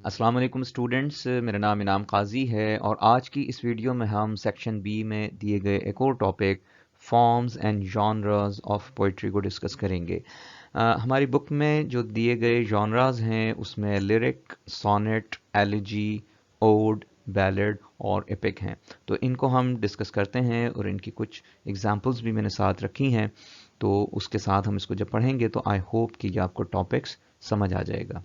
अस्सलाम वालेकुम स्टूडेंट्स, मेरा नाम इनाम काजी है और आज की इस वीडियो में हम सेक्शन बी में दिए गए एक और topic forms and genres of poetry को डिस्कस करेंगे। हमारी बुक में जो दिए गए जॉनरास हैं उसमें lyric, sonnet, elegy, ode, ballad और एपिक हैं। तो इनको हम डिस्कस करते हैं और इनकी कुछ एग्जांपल्स भी मैंने साथ रखी हैं। तो उसके साथ हम इसको जब पढ़ेंगे तो आई होप कि ये आपको टॉपिक्स समझ आ जाएगा।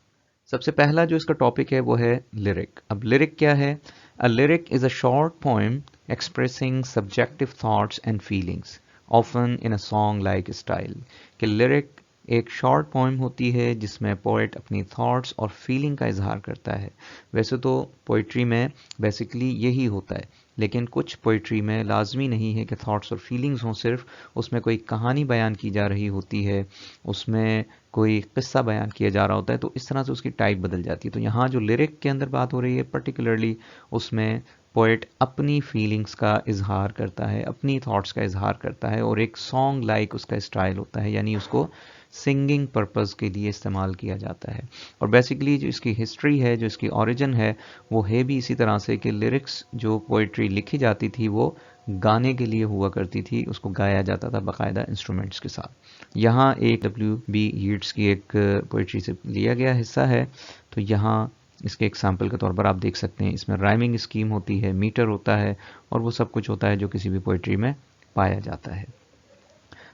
सबसे पहला जो इसका टॉपिक है वो है लिरिक। अब लिरिक क्या है? A lyric is a short poem expressing subjective thoughts and feelings often in a song like style. कि लिरिक एक शॉर्ट पोएम होती है जिसमें पोएट अपनी थॉट्स और फीलिंग का इजहार करता है। वैसे तो पोइट्री में बेसिकली यही होता है, लेकिन कुछ पोइट्री में लाजमी नहीं है कि थॉट्स और फीलिंग्स हों सिर्फ, उसमें कोई कहानी बयान की जा रही होती है, उसमें कोई किस्सा बयान किया जा रहा होता है, तो इस तरह से उसकी टाइप बदल जाती है। तो यहाँ जो लिरिक के अंदर बात हो रही है पर्टिकुलरली, उसमें पोएट अपनी फीलिंग्स का इजहार करता है, अपनी थॉट्स का इजहार करता है और एक सॉन्ग लाइक उसका स्टाइल होता है, यानी उसको सिंगिंग पर्पस के लिए इस्तेमाल किया जाता है। और बेसिकली जो इसकी हिस्ट्री है, जो इसकी ओरिजिन है, वो है भी इसी तरह से कि लिरिक्स जो पोइट्री लिखी जाती थी वो गाने के लिए हुआ करती थी, उसको गाया जाता था बाकायदा इंस्ट्रूमेंट्स के साथ। यहाँ एक W.B. यीट्स की एक पोइट्री से लिया गया हिस्सा है। तो यहाँ इसके एग्जाम्पल के तौर पर आप देख सकते हैं, इसमें राइमिंग स्कीम होती है, मीटर होता है और वो सब कुछ होता है जो किसी भी पोइट्री में पाया जाता है।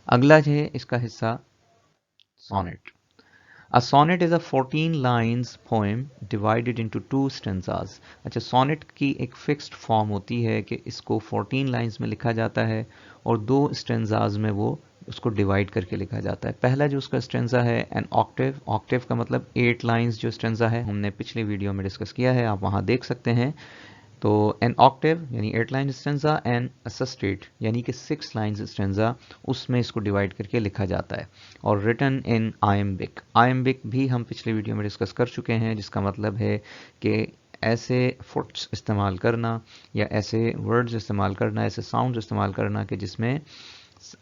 अगला है इसका हिस्सा sonnet. A sonnet is a 14 lines poem divided into two stanzas. अच्छा, सोनेट की एक फिक्स्ड फॉर्म होती है कि इसको 14 लाइंस में लिखा जाता है और दो स्टेंजाज में वो उसको डिवाइड करके लिखा जाता है। पहला जो उसका स्टेंजा है एन ऑक्टेव, ऑक्टेव का मतलब 8 लाइंस जो स्टेंजा है, हमने पिछले वीडियो में डिस्कस किया है, आप वहाँ देख सकते हैं। तो एन ऑक्टेव यानी 8 लाइन स्टेंजा, एन सस्टेट यानी कि 6 लाइन स्टेंजा, उसमें इसको डिवाइड करके लिखा जाता है। और रिटन इन आयम्बिक, आयम्बिक भी हम पिछले वीडियो में डिस्कस कर चुके हैं, जिसका मतलब है कि ऐसे फुट्स इस्तेमाल करना या ऐसे वर्ड्स इस्तेमाल करना, ऐसे साउंड्स इस्तेमाल करना कि जिसमें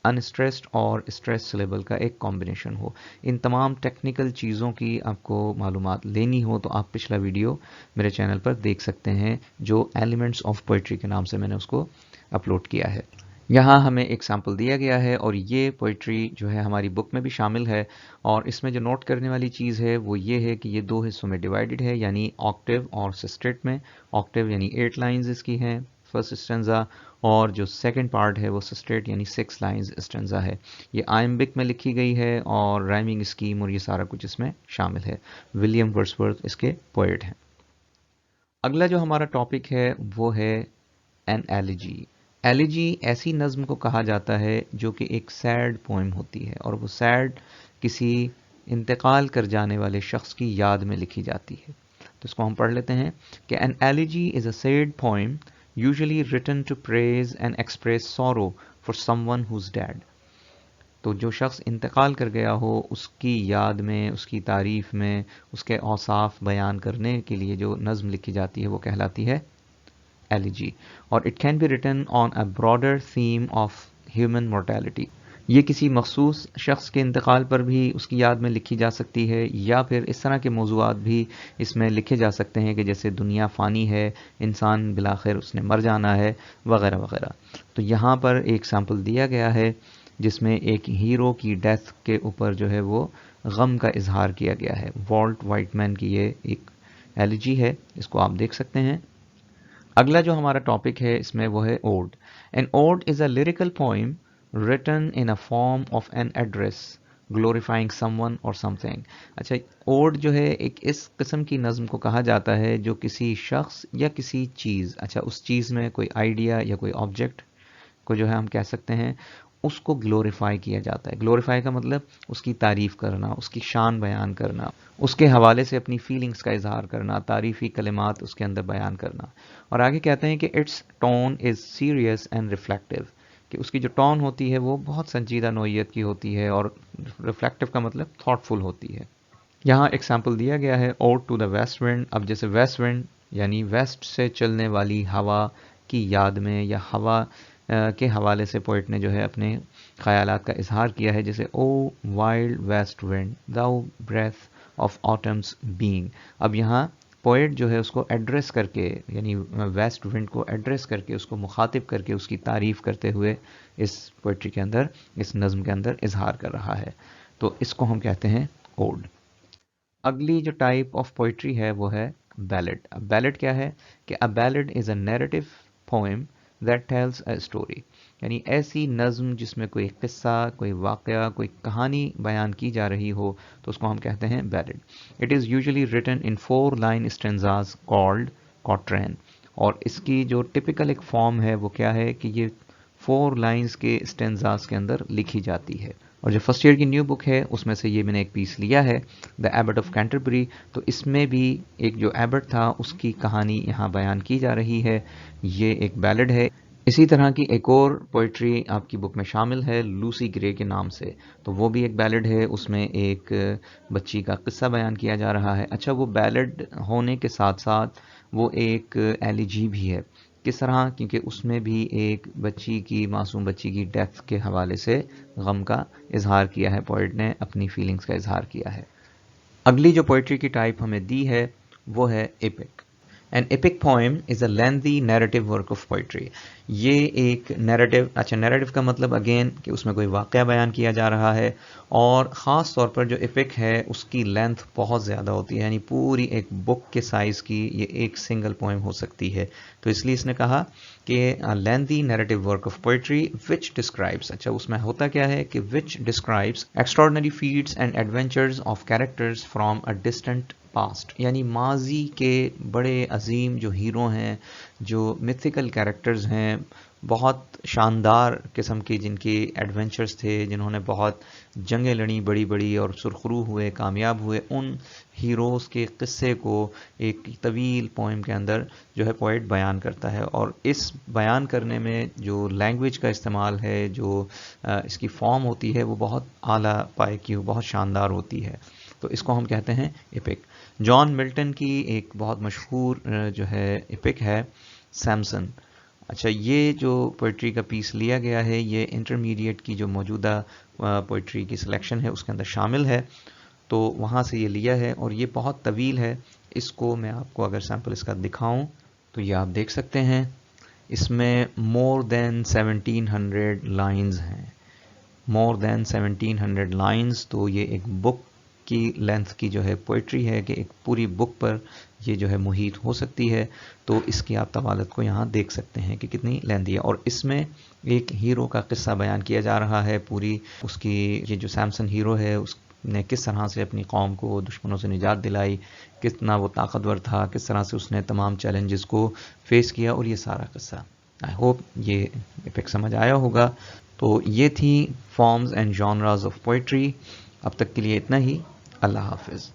अनस्ट्रेस्ड और स्ट्रेस सिलेबल का एक कॉम्बिनेशन हो। इन तमाम टेक्निकल चीज़ों की आपको मालूमात लेनी हो तो आप पिछला वीडियो मेरे चैनल पर देख सकते हैं, जो एलिमेंट्स ऑफ पोइट्री के नाम से मैंने उसको अपलोड किया है। यहाँ हमें एक सैम्पल दिया गया है और ये पोइट्री जो है हमारी बुक में भी शामिल है। और इसमें जो नोट करने वाली चीज़ है वो ये है कि ये दो हिस्सों में डिवाइडेड है, यानी ऑक्टेव और सिस्टेट में। ऑक्टेव यानी 8 लाइंस इसकी हैं फर्स्ट स्टेंजा, और जो सेकंड पार्ट है वो सिस्टेट यानी 6 लाइंस स्टेंजा है। ये आयम्बिक में लिखी गई है और राइमिंग स्कीम और ये सारा कुछ इसमें शामिल है। विलियम वर्ड्सवर्थ इसके पोएट हैं। अगला जो हमारा टॉपिक है वो है एन एलिजी। एलिजी ऐसी नज़्म को कहा जाता है जो कि एक सैड पोएम होती है और वो सैड किसी इंतकाल कर जाने वाले शख्स की याद में लिखी जाती है। तो इसको हम पढ़ लेते हैं कि an elegy is a sad poem usually written to praise and express sorrow for someone who is dead. तो जो शख्स इंतकाल कर गया हो उसकी याद में, उसकी तारीफ़ में, उसके औसाफ बयान करने के लिए जो नज़्म लिखी जाती है वो कहलाती है एलिजी। और it can be written on a broader theme of human mortality. ये किसी मखसूस शख्स के इंतकाल पर भी उसकी याद में लिखी जा सकती है, या फिर इस तरह के मौज़ूआत भी इसमें लिखे जा सकते हैं कि जैसे दुनिया फ़ानी है, इंसान बिलाखिर उसने मर जाना है, वगैरह वगैरह। तो यहाँ पर एक सैम्पल दिया गया है जिसमें एक हीरो की डेथ के ऊपर जो है वो गम का इजहार किया गया है। वॉल्ट वाइटमैन की ये एक एलिजी है, इसको आप देख सकते हैं। अगला जो हमारा टॉपिक है इसमें वो है ode. An ode is a lyrical poem written in a form of an address glorifying someone और समथिंग। अच्छा, ओड जो है एक इस किस्म की नज़्म को कहा जाता है जो किसी शख्स या किसी चीज़, अच्छा उस चीज़ में कोई आइडिया या कोई ऑब्जेक्ट को जो है हम कह सकते हैं उसको ग्लोरीफाई किया जाता है। ग्लोरीफाई का मतलब उसकी तारीफ़ करना, उसकी शान बयान करना, उसके हवाले से अपनी फीलिंग्स का इजहार करना, तारीफ़ी कलिमात उसके अंदर बयान करना। और आगे कहते हैं कि it's tone is serious and reflective, कि उसकी जो टोन होती है वो बहुत संजीदा नोयत की होती है और रिफ्लेक्टिव का मतलब थॉटफुल होती है। यहाँ एग्जाम्पल दिया गया है ode to the west wind. अब जैसे वेस्ट विंड यानी वेस्ट से चलने वाली हवा की याद में या हवा के हवाले से पोइट ने जो है अपने ख्यालात का इजहार किया है, जैसे O wild west wind thou breath of autumn's being. अब यहाँ پوئٹ جو ہے اس کو ایڈریس کر کے، یعنی ویسٹ ونڈ کو ایڈریس کر کے، اس کو مخاطب کر کے اس کی تعریف کرتے ہوئے اس پوئٹری کے اندر، اس نظم کے اندر اظہار کر رہا ہے. تو اس کو ہم کہتے ہیں اوڈ. اگلی جو ٹائپ آف پوئٹری ہے وہ ہے بیلڈ. اب بیلڈ کیا ہے کہ a ballad is a narrative poem that tells a story. یعنی ایسی نظم جس میں کوئی قصہ، کوئی واقعہ، کوئی کہانی بیان کی جا رہی ہو تو اس کو ہم کہتے ہیں بیلڈ. It is usually written in 4-line stanzas called quatrain. اور اس کی جو ٹپیکل ایک فارم ہے وہ کیا ہے کہ یہ 4 لائنز کے اسٹینزاز کے اندر لکھی جاتی ہے. اور جو فرسٹ ایئر کی نیو بک ہے اس میں سے یہ میں نے ایک پیس لیا ہے، دا ایبٹ آف کینٹربری. تو اس میں بھی ایک جو ایبٹ تھا اس کی کہانی یہاں بیان کی جا رہی ہے. یہ ایک بیلڈ ہے. اسی طرح کی ایک اور پوئٹری آپ کی بک میں شامل ہے لوسی گرے کے نام سے، تو وہ بھی ایک بیلڈ ہے. اس میں ایک بچی کا قصہ بیان کیا جا رہا ہے. اچھا، وہ بیلڈ ہونے کے ساتھ ساتھ وہ ایک ایلیجی بھی ہے. کس طرح؟ کیونکہ اس میں بھی ایک بچی کی، معصوم بچی کی ڈیتھ کے حوالے سے غم کا اظہار کیا ہے، پوئٹ نے اپنی فیلنگز کا اظہار کیا ہے. اگلی جو پوئٹری کی ٹائپ ہمیں دی ہے وہ ہے epic. An epic poem is a lengthy narrative work of poetry. یہ ایک نیریٹو، اچھا نیریٹو کا مطلب اگین کہ اس میں کوئی واقعہ بیان کیا جا رہا ہے، اور خاص طور پر جو ایپک ہے اس کی لینتھ بہت زیادہ ہوتی ہے، یعنی پوری ایک بک کے سائز کی یہ ایک سنگل پوئم ہو سکتی ہے. تو اس لیے اس نے کہا کہ lengthy narrative work of poetry which describes، اچھا اس میں ہوتا کیا ہے کہ which describes extraordinary feats and adventures of characters from a distant past. یعنی ماضی کے بڑے عظیم جو ہیرو ہیں، جو میتھیکل کیریکٹرز ہیں، بہت شاندار قسم کے جن کے ایڈونچرز تھے، جنہوں نے بہت جنگیں لڑیں بڑی بڑی اور سرخرو ہوئے، کامیاب ہوئے، ان ہیروز کے قصے کو ایک طویل پوئم کے اندر جو ہے پوئٹ بیان کرتا ہے. اور اس بیان کرنے میں جو لینگویج کا استعمال ہے، جو اس کی فارم ہوتی ہے، وہ بہت اعلیٰ پائے کی، بہت شاندار ہوتی ہے. تو اس کو ہم کہتے ہیں ایپک. جان ملٹن کی ایک بہت مشہور جو ہے ایپک ہے سیمسن. اچھا، یہ جو پوئٹری کا پیس لیا گیا ہے یہ انٹرمیڈیٹ کی جو موجودہ پوئٹری کی سلیکشن ہے اس کے اندر شامل ہے، تو وہاں سے یہ لیا ہے، اور یہ بہت طویل ہے. اس کو میں آپ کو اگر سیمپل اس کا دکھاؤں تو یہ آپ دیکھ سکتے ہیں، اس میں مور دین 1700 لائنز ہیں. مور دین 1700 لائنز. تو یہ ایک بک کی لینتھ کی جو ہے پوئٹری ہے کہ ایک پوری بک پر یہ جو ہے محیط ہو سکتی ہے. تو اس کی آپ طوالت کو یہاں دیکھ سکتے ہیں کہ کتنی لیندی ہے. اور اس میں ایک ہیرو کا قصہ بیان کیا جا رہا ہے، پوری اس کی، یہ جو سیمسن ہیرو ہے اس نے کس طرح سے اپنی قوم کو دشمنوں سے نجات دلائی، کتنا وہ طاقتور تھا، کس طرح سے اس نے تمام چیلنجز کو فیس کیا، اور یہ سارا قصہ. آئی ہوپ یہ ایپک سمجھ آیا ہوگا. تو یہ تھی forms and genres of poetry. اب تک کے لیے اتنا ہی. اللہ حافظ.